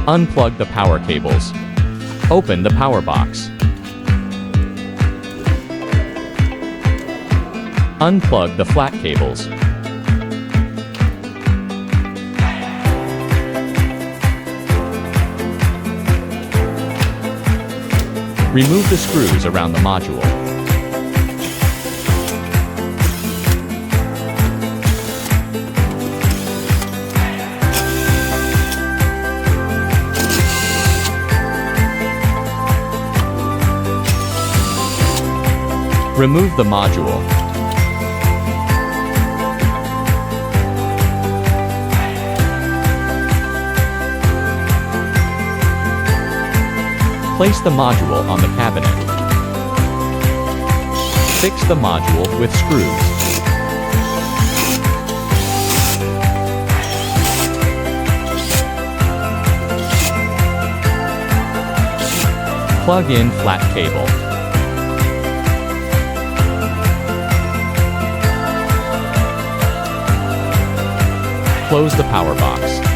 Unplug the power cables. Open the power box. Unplug the flat cables. Remove the screws around the module. Remove the module. Place the module on the cabinet. Fix the module with screws. Plug in flat cable. Close the power box.